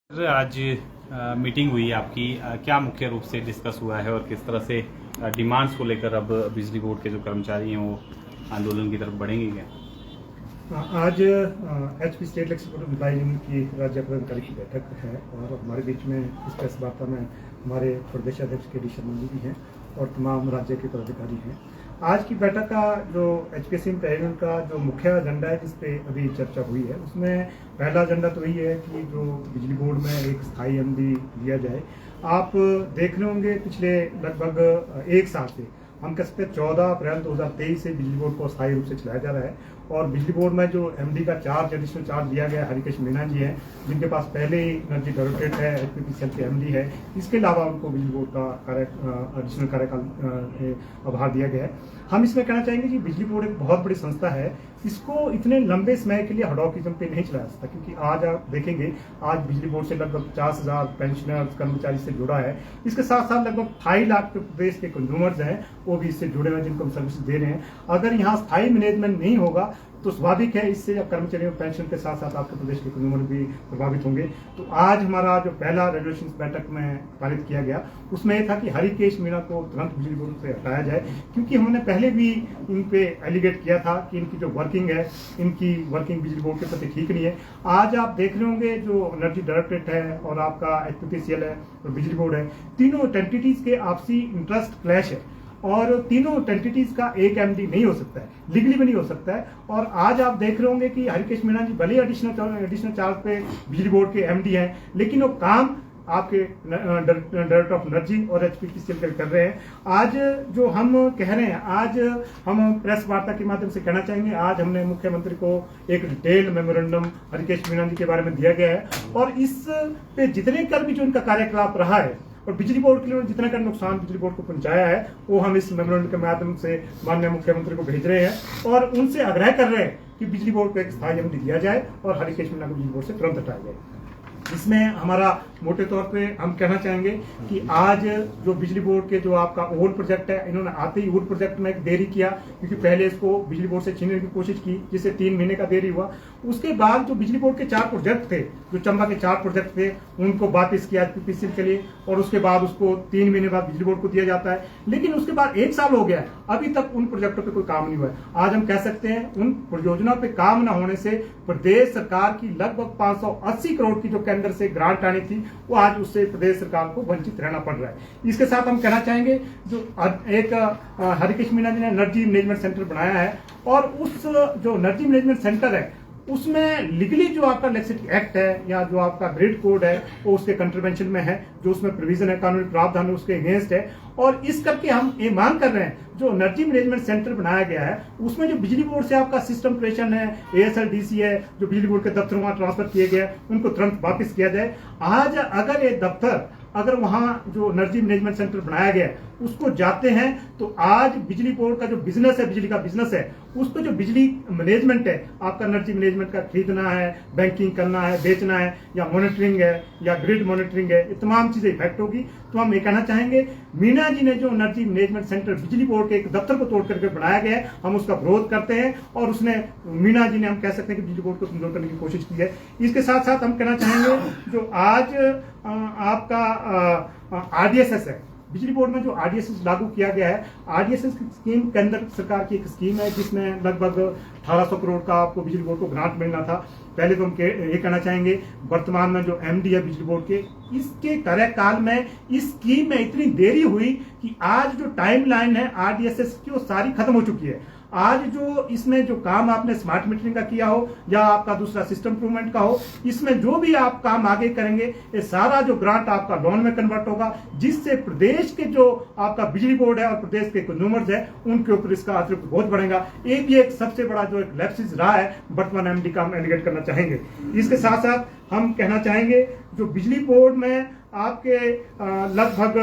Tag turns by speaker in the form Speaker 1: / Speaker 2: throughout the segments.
Speaker 1: Sir, आज meeting हुई आपकी, क्या मुख्य रूप से डिस्कस हुआ है और किस तरह से डिमांड्स को लेकर अब बिजली बोर्ड के जो कर्मचारी हैं वो आंदोलन की तरफ बढ़ेंगे क्या?
Speaker 2: आज HP state electricity employee union की राज्य पदाधिकारी की बैठक है और हमारे बीच में इस प्रेस वार्ता में हमारे प्रदेश अध्यक्ष के डी शर्मा जी भी हैं और तमाम राज्य के पदाधिकारी हैं। आज की बैठक का जो HPSC एम्प्लॉय यूनियन का जो मुख्य एजेंडा है जिस पे अभी चर्चा हुई है उसमें पहला एजेंडा तो यही है कि जो बिजली बोर्ड में एक स्थायी MD दिया जाए। आप देख रहे होंगे पिछले लगभग एक साल से हम कह सकते हैं 14 अप्रैल 2023 से बिजली बोर्ड को स्थायी रूप से चलाया जा रहा है और बिजली बोर्ड में जो MD का चार्ज एडिशनल चार्ज दिया गया हरिकेश मीणा जी हैं, जिनके पास पहले ही एनर्जी डायरेक्टरेट है, HPPCL के MD है। इसके अलावा उनको बिजली बोर्ड का एडिशनल कार्यकाल आभार दिया गया है। हम इसमें कहना चाहेंगे कि बिजली बोर्ड एक बहुत बड़ी संस्था है, इसको इतने लंबे समय के लिए हडॉकिज्म पे नहीं चलाया सकता, क्योंकि आज आप देखेंगे आज बिजली बोर्ड से लगभग 50,000 पेंशनर्स कर्मचारी से जुड़ा है। इसके साथ साथ लगभग 2.5 लाख प्रदेश के कंज्यूमर्स हैं वो भी इससे जुड़े हुए जिनको हम सर्विस दे रहे हैं। अगर यहाँ स्थायी मैनेजमेंट नहीं होगा तो स्वाभाविक है इससे कर्मचारियों पेंशन के साथ साथ आपके प्रदेश के कंज्यूमर भी प्रभावित होंगे। तो आज हमारा जो पहला रेजोल्यूशन बैठक में पारित किया गया उसमें यह था कि हरिकेश मीणा को तुरंत बिजली बोर्ड से हटाया जाए, क्योंकि हमने पहले भी इन पे एलिगेट किया था कि इनकी जो वर्किंग है, इनकी वर्किंग बिजली बोर्ड के प्रति ठीक नहीं है। आज आप देख रहे होंगे जो एनर्जी डायरेक्टरेट है और आपका HPPCL है और बिजली बोर्ड है, तीनों एंटिटीज के आपसी इंटरेस्ट क्लैश है और तीनों एंटिटीज का एक MD नहीं हो सकता है, लीगली भी नहीं हो सकता है। और आज आप देख रहे होंगे कि हरिकेश मीणा जी भले एडिशनल चार्ज पे बिजली बोर्ड के MD हैं, लेकिन वो काम आपके डायरेक्टर ऑफ एनर्जी और HPPCL कर रहे हैं। आज जो हम कह रहे हैं, आज हम प्रेस वार्ता के माध्यम से कहना चाहेंगे, आज हमने मुख्यमंत्री को एक डिटेल मेमोरेंडम हरिकेश मीणा जी के बारे में दिया गया है और इस पे जितने कर भी जो इनका कार्यकलाप रहा है और बिजली बोर्ड के लिए जितना का नुकसान बिजली बोर्ड को पहुंचाया है वो हम इस मेमोरेंडम के माध्यम से माननीय मुख्यमंत्री को भेज रहे हैं और उनसे आग्रह कर रहे हैं कि बिजली बोर्ड को एक स्थायी MD दिया जाए और हरिकेश मीणा को बिजली बोर्ड से तुरंत हटाया जाए। इसमें हमारा मोटे तौर पे हम कहना चाहेंगे कि आज जो बिजली बोर्ड के जो आपका ओवर प्रोजेक्ट है, इन्होंने आते ही ओवर प्रोजेक्ट में एक देरी किया, क्योंकि पहले इसको बिजली बोर्ड से छीनने की कोशिश की जिससे 3 महीने का देरी हुआ। उसके बाद जो बिजली बोर्ड के 4 प्रोजेक्ट थे, जो चंबा के 4 प्रोजेक्ट थे, उनको वापिस किया HPPCL के लिए और उसके बाद उसको 3 महीने बाद बिजली बोर्ड को दिया जाता है। लेकिन उसके बाद 1 साल हो गया है, अभी तक उन प्रोजेक्टों पर कोई काम नहीं हुआ है। आज हम कह सकते हैं उन परियोजनाओं पर काम न होने से प्रदेश सरकार की लगभग 580 करोड़ की जो केंद्र से ग्रांट आनी थी वो आज उससे प्रदेश सरकार को वंचित रहना पड़ रहा है। इसके साथ हम कहना चाहेंगे जो एक हरिकेश मीणा जी ने एनर्जी मैनेजमेंट सेंटर बनाया है और उस जो एनर्जी मैनेजमेंट सेंटर है उसमें लीगली जो आपका इलेक्ट्रिसिटी एक्ट है या जो आपका ग्रिड कोड है वो उसके कंट्रीवेंशन में है, जो उसमें प्रोविजन है, कानूनी प्रावधान है, उसके अगेंस्ट है। और इस करके हम ये मांग कर रहे हैं जो एनर्जी मैनेजमेंट सेंटर बनाया गया है उसमें जो बिजली बोर्ड से आपका सिस्टम ऑपरेशन है, ASLDC है, जो बिजली बोर्ड के दफ्तर वहां ट्रांसफर किए गए उनको तुरंत वापस किया जाए। आज अगर ये दफ्तर अगर वहां जो एनर्जी मैनेजमेंट सेंटर बनाया गया है उसको जाते हैं तो आज बिजली बोर्ड का जो बिजनेस है, बिजली का बिजनेस है, उसको जो बिजली मैनेजमेंट है, आपका एनर्जी मैनेजमेंट का खरीदना है, बैंकिंग करना है, बेचना है या मॉनिटरिंग है या ग्रिड मॉनिटरिंग है, ये तमाम चीजें इफेक्ट होगी। तो हम ये कहना चाहेंगे मीणा जी ने जो एनर्जी मैनेजमेंट सेंटर बिजली बोर्ड के एक दफ्तर को तोड़ करके बनाया गया है, हम उसका विरोध करते हैं और उसने मीणा जी ने हम कह सकते हैं कि बिजली बोर्ड को कमजोर करने की कोशिश की है। इसके साथ साथ हम कहना चाहेंगे जो आज आपका RDSS है, बिजली बोर्ड में जो RDSS लागू किया गया है, RDSS स्कीम केंद्र सरकार की एक स्कीम है जिसमें लगभग 1800 करोड़ का आपको बिजली बोर्ड को ग्रांट मिलना था। पहले तो हम ये कहना चाहेंगे वर्तमान में जो MD है बिजली बोर्ड के, इसके कार्यकाल में इस स्कीम में इतनी देरी हुई कि आज जो टाइमलाइन है RDSS की वो सारी खत्म हो चुकी है। आज जो इसमें जो काम आपने स्मार्ट मीटरिंग का किया हो या आपका दूसरा सिस्टम इंप्रूवमेंट का हो, इसमें जो भी आप काम आगे करेंगे ये सारा जो ग्रांट आपका लोन में कन्वर्ट होगा, जिससे प्रदेश के जो आपका बिजली बोर्ड है और प्रदेश के कंज्यूमर्स है उनके ऊपर इसका अतिरिक्त बोझ बढ़ेगा। ये भी एक सबसे बड़ा जो एक लैप्सिस रहा है वर्तमान MD का हम एलिगेट करना चाहेंगे। इसके साथ साथ हम कहना चाहेंगे जो बिजली बोर्ड में आपके लगभग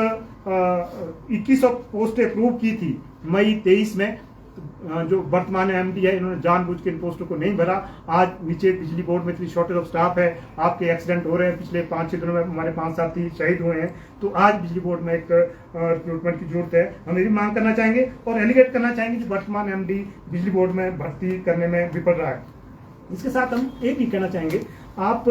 Speaker 2: 2100 पोस्टें अप्रूव की थी मई 23 में, जो वर्तमान MD है इन्होंने जानबूझ के इन पोस्टों को नहीं भरा। आज नीचे बिजली बोर्ड में इतनी शॉर्टेज ऑफ स्टाफ है, आपके एक्सीडेंट हो रहे हैं, पिछले 5-6 दिनों में हमारे 5 साथी शहीद हुए हैं। तो आज बिजली बोर्ड में एक रिक्रूटमेंट की जरूरत है। हम ये भी मांग करना चाहेंगे और एलिगेट करना चाहेंगे कि वर्तमान MD बिजली बोर्ड में भर्ती करने में विफल रहा है। इसके साथ हम एक ही कहना चाहेंगे आप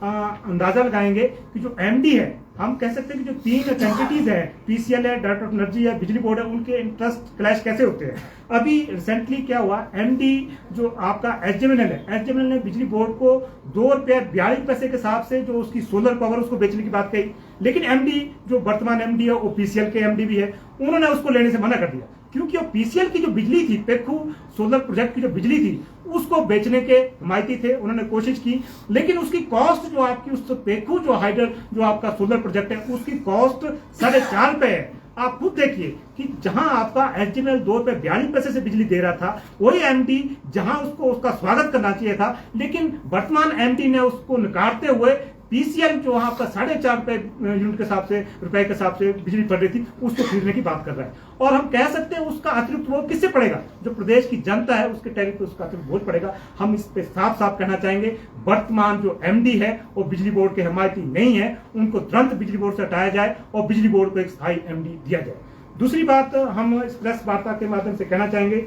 Speaker 2: अंदाजा लगाएंगे कि जो एमडी है, हम कह सकते हैं कि जो 3 एंटिटीज है, पीसीएल है, डायरेक्टर ऑफ एनर्जी है, बिजली बोर्ड है, उनके इंटरेस्ट क्लैश कैसे होते हैं। अभी रिसेंटली क्या हुआ, एमडी जो आपका एसजेवीएनएल है, एसजेवीएनएल ने बिजली बोर्ड को ₹2.42 के हिसाब से जो उसकी सोलर पावर उसको बेचने की बात कही, लेकिन एमडी जो वर्तमान एमडी है वो पीसीएल के एमडी भी है, उन्होंने उसको लेने से मना कर दिया, क्योंकि वो पीसीएल की जो बिजली थी, पेखू सोलर प्रोजेक्ट की जो बिजली थी, उसको बेचने के हिमायती थे, उन्होंने कोशिश की, लेकिन उसकी कॉस्ट जो आपकी उस पेखू जो हाइडर जो आपका सोलर प्रोजेक्ट है, उसकी कॉस्ट ₹4.5 है। आप खुद देखिए कि जहां आपका एसजेवीएनएल ₹2.42 से बिजली दे रहा था, वही एमडी जहां उसको उसका स्वागत करना चाहिए था, लेकिन वर्तमान एमडी ने उसको नकारते हुए पीसीएल जो आपका ₹4.5 यूनिट के हिसाब से रुपए के हिसाब से बिजली पड़ रही थी, उसको खरीदने की बात कर रहा है। और हम कह सकते हैं उसका अतिरिक्त बोझ किससे पड़ेगा, जो प्रदेश की जनता है उसके टैरिफ पे उसका अतिरिक्त बोझ पड़ेगा। हम इस पे साफ साफ कहना चाहेंगे, वर्तमान जो एमडी है वो बिजली बोर्ड के हिमायती नहीं है, उनको तुरंत बिजली बोर्ड से हटाया जाए और बिजली बोर्ड को एक स्थायी एमडी दिया जाए। दूसरी बात हम इस प्रेस वार्ता के माध्यम से कहना चाहेंगे,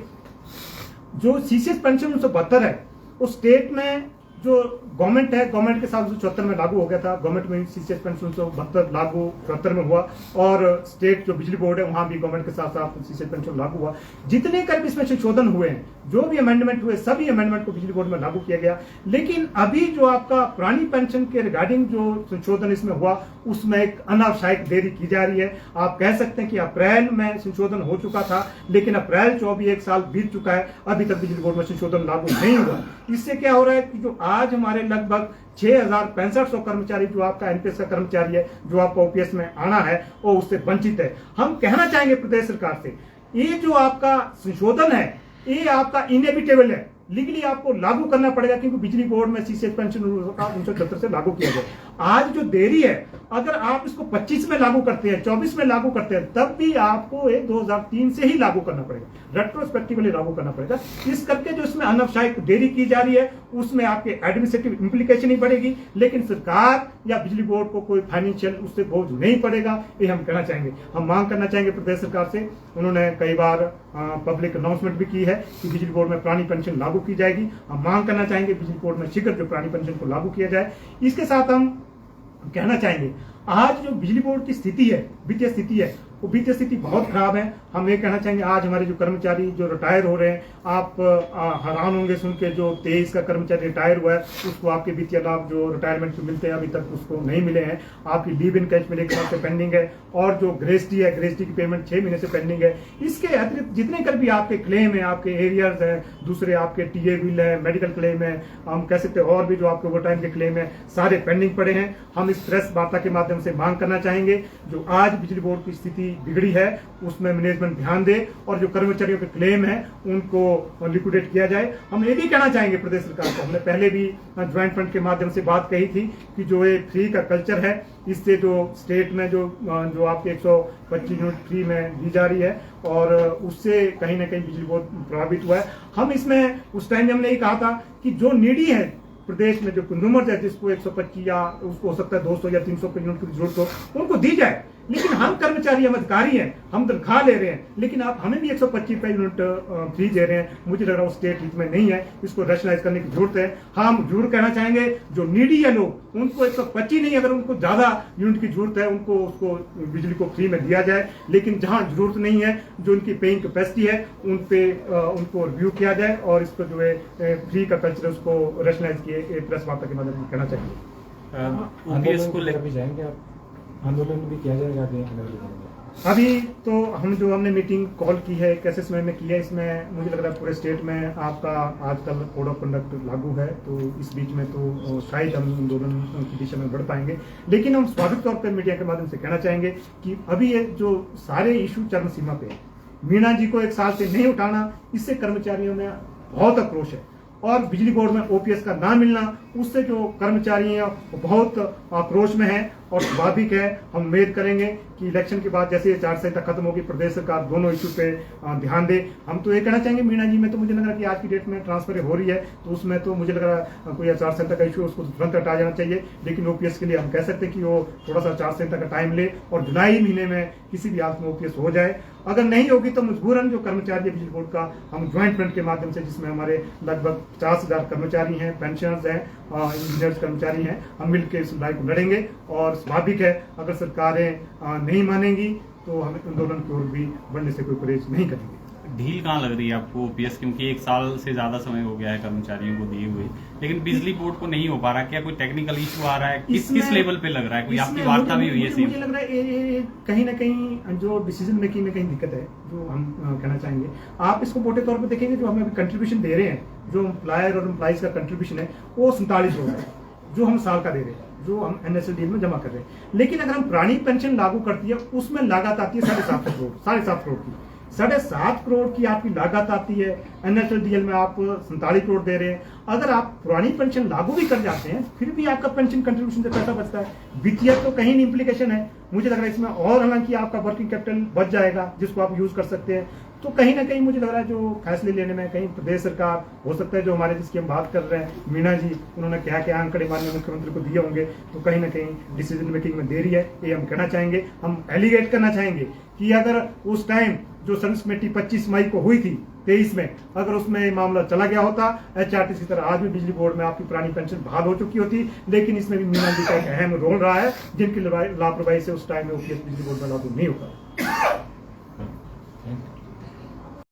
Speaker 2: जो सीसीएस पेंशन 1972 है, उस स्टेट में जो गवर्नमेंट है, गवर्नमेंट के साथ 1974 में लागू हो गया था, गवर्नमेंट में सीसीएस पेंशन 1972 लागू 74 में हुआ, और स्टेट जो बिजली बोर्ड है वहां भी गवर्नमेंट के साथ साथ सीसीएस पेंशन लागू हुआ। जितने कर भी इसमें संशोधन हुए हैं, जो भी अमेंडमेंट हुए, सभी अमेंडमेंट को बिजली बोर्ड में लागू किया गया। लेकिन अभी जो आपका पुरानी पेंशन के रिगार्डिंग जो संशोधन इसमें हुआ, उसमें एक अनावश्यक देरी की जा रही है। आप कह सकते हैं कि अप्रैल में संशोधन हो चुका था, लेकिन अप्रैल 24 1 साल बीत चुका है, अभी तक बिजली बोर्ड में संशोधन लागू नहीं हुआ। इससे क्या हो रहा है कि जो आज हमारे लगभग 6,6500 कर्मचारी जो आपका एनपीएस का कर्मचारी है, जो आपका ओपीएस में आना है, वो उससे वंचित है। हम कहना चाहेंगे प्रदेश सरकार से, ये जो आपका संशोधन है, ये आपका इनएविटेबल है, लीगली आपको लागू करना पड़ेगा, क्योंकि बिजली बोर्ड में सीसीएस पेंशन 1974 से लागू किया गया। आज जो देरी है, अगर आप इसको 25 में लागू करते हैं, 24 में लागू करते हैं, तब भी आपको 2003 से ही लागू करना पड़ेगा, रेट्रोस्पेक्टिवली लागू करना पड़ेगा। इस करके जो इसमें अनावश्यक देरी की जा रही है, उसमें आपके एडमिनिस्ट्रेटिव इंप्लीकेशन ही बढ़ेगी, लेकिन सरकार या बिजली बोर्ड को कोई फाइनेंशियल उससे बोझ नहीं पड़ेगा, ये हम कहना चाहेंगे। हम मांग करना चाहेंगे प्रदेश सरकार से, उन्होंने कई बार पब्लिक अनाउंसमेंट भी की है कि बिजली बोर्ड में पुरानी पेंशन लागू की जाएगी। हम मांग करना चाहेंगे बिजली बोर्ड में शीघ्र जो पुरानी पेंशन को लागू किया जाए। इसके साथ हम कहना चाहेंगे, आज जो बिजली बोर्ड की स्थिति है, वित्तीय स्थिति है, वो वित्तीय स्थिति बहुत खराब है। हम ये कहना चाहेंगे, आज हमारे जो कर्मचारी जो रिटायर हो रहे हैं, आप हैरान होंगे सुन के, जो 23 का कर्मचारी रिटायर हुआ है, उसको आपके वित्तीय लाभ जो रिटायरमेंट पे मिलते हैं अभी तक उसको नहीं मिले हैं। आपकी लीव इन कैश मिले के बाद से पेंडिंग है, और जो ग्रेस्टी है, ग्रेस्टी की पेमेंट 6 महीने से पेंडिंग है। इसके अतिरिक्त जितने कर भी आपके क्लेम है, आपके एरियर्स है, दूसरे आपके टीए बिल है, मेडिकल क्लेम है, हम कह सकते हैं और भी जो आपके ओवर टाइम के क्लेम है, सारे पेंडिंग पड़े हैं। हम इस प्रेस वार्ता के माध्यम से मांग करना चाहेंगे, जो आज बिजली बोर्ड की स्थिति बिगड़ी है उसमें मैनेजमेंट ध्यान दे, और जो कर्मचारियों के क्लेम है उनको लिक्विडेट किया जाए। हम ये भी कहना चाहेंगे प्रदेश सरकार को, हमने पहले भी ज्वाइंट फंड के माध्यम से बात कही थी कि जो ये फ्री का कल्चर है, इससे जो स्टेट में जो आपके 125 यूनिट फ्री में दी जा रही है, और उससे कहीं ना कहीं बिजली बोर्ड प्रभावित हुआ है। हम इसमें उस टाइम हमने ये कहा था कि जो नीडी है प्रदेश में, जो कंज्यूमर्स है, जिसको 125 या उसको हो सकता है 200 या 300 यूनिट की जरूरत हो, उनको दी जाए। लेकिन हम कर्मचारी, हम अधिकारी हैं, हम तनख्वाह ले रहे हैं, लेकिन आप हमें भी 125 यूनिट फ्री दे रहे हैं। मुझे लग रहा है वो स्टेट हित में नहीं है, इसको रैशनलाइज करने की जरूरत है। हम जरूर कहना चाहेंगे, जो नीडी है लोग, उनको 125 नहीं, अगर उनको ज्यादा यूनिट की जरूरत है, उनको उसको बिजली को फ्री में दिया जाए। लेकिन जहां जरूरत नहीं है, जो उनकी पेइंग कैपेसिटी है, उन पे उनको रिव्यू किया जाए, और इसको जो है फ्री का कल्चर उसको रैशनलाइज किए, प्रेस वार्ता के माध्यम से कहना चाहिए।
Speaker 3: ओपीएस को लेकर भी जाएंगे आप, आंदोलन भी किया जाएगा
Speaker 2: अभी तो हमने मीटिंग कॉल की है, कैसे समय में की है, इसमें मुझे लग रहा है पूरे स्टेट में आपका आजकल कोड ऑफ कंडक्ट लागू है, तो इस बीच में तो शायद हम आंदोलन की दिशा में बढ़ पाएंगे। लेकिन हम स्वाभाविक तौर पर मीडिया के माध्यम से कहना चाहेंगे कि अभी ये जो सारे इशू चरम सीमा पे है, मीणा जी को 1 साल से नहीं उठाना, इससे कर्मचारियों में बहुत आक्रोश है, और बिजली बोर्ड में ओपीएस का ना मिलना, उससे जो कर्मचारी हैं वो बहुत आक्रोश में है, और स्वाभाविक है। हम उम्मीद करेंगे कि इलेक्शन के बाद जैसे आचार संहिता खत्म होगी, प्रदेश सरकार दोनों इशू पे ध्यान दे। हम तो ये कहना चाहेंगे, मीणा जी में तो मुझे लग रहा है कि आज की डेट में ट्रांसफर हो रही है, तो उसमें तो मुझे लग रहा है कोई आचार संहिता का इशू उसको तुरंत हटा जाना चाहिए। लेकिन ओपीएस के लिए हम कह सकते हैं कि वो थोड़ा सा आचार संहिता का टाइम ले, और जुलाई महीने में किसी भी हालत में ओपीएस हो जाए। अगर नहीं होगी तो मजबूरन जो कर्मचारी बिजली बोर्ड का, हम ज्वाइंट फ्रंट के माध्यम से, जिसमें हमारे लगभग 50,000 कर्मचारी हैं, पेंशनर्स हैं, इंजीनियर्स कर्मचारी हैं, हम मिलकर इस लड़ाई को लड़ेंगे। और स्वाभाविक है अगर सरकारें नहीं मानेंगी तो हम आंदोलन की ओर भी बढ़ने से कोई परहेज नहीं करेंगे।
Speaker 1: ढील कहाँ लग रही है आपको ओपीएस, क्योंकि 1 साल से ज्यादा समय हो गया है कर्मचारियों को दिए हुए, लेकिन बिजली बोर्ड को नहीं हो पा रहा, क्या कोई टेक्निकल इशू आ रहा है, किस लेवल पे लग रहा है, कोई आपकी वार्ता भी हुई है?
Speaker 2: मुझे लग रहा है ये कहीं ना कहीं जो डिसीजन मेकिंग में कहीं दिक्कत है, जो हम कहना चाहेंगे। आप इसको मोटे तौर पर देखेंगे, जो हमें अभी कंट्रीब्यूशन दे रहे हैं, जो एम्प्लॉयर और एम्प्लॉइज का कंट्रीब्यूशन है वो 47 करोड़ है, जो हम साल का दे रहे हैं, जो हम NSLDL में जमा कर रहे हैं। लेकिन अगर हम पुरानी पेंशन लागू करती है उसमें लागत आती है 7.5 करोड़, 7.5 करोड़ की, 7.5 करोड़ की आपकी लागत आती है। NSLDL में आप 47 करोड़ दे रहे हैं। अगर आप पुरानी पेंशन लागू भी कर जाते हैं फिर भी आपका पेंशन कंट्रीब्यूशन से पैसा बचता है। वित्तीय तो कहीं नहीं इंप्लीकेशन है, मुझे लग रहा है इसमें और हालांकि आपका वर्किंग कैपिटल बच जाएगा जिसको आप यूज कर सकते हैं। तो कहीं ना कहीं मुझे लग रहा है जो फैसले लेने में कहीं प्रदेश सरकार हो सकता है, जो हमारे जिसकी हम बात कर रहे हैं मीणा जी, उन्होंने क्या क्या आंकड़े माननीय मुख्यमंत्री को दिए होंगे, तो कहीं ना कहीं डिसीजन मेकिंग में देरी है, ये हम कहना चाहेंगे। हम एलिगेट करना चाहेंगे कि अगर उस टाइम जो सर्विस कमेटी 25 मई को हुई थी 23 में, अगर उसमें मामला चला गया होता HRTC की तरह, आज भी बिजली बोर्ड में आपकी पुरानी पेंशन बहाल हो चुकी होती। लेकिन इसमें भी मीणा जी का एक अहम रोल रहा है, जिनकी लापरवाही से उस टाइम में ओपीएस बिजली बोर्ड में लागू नहीं होता।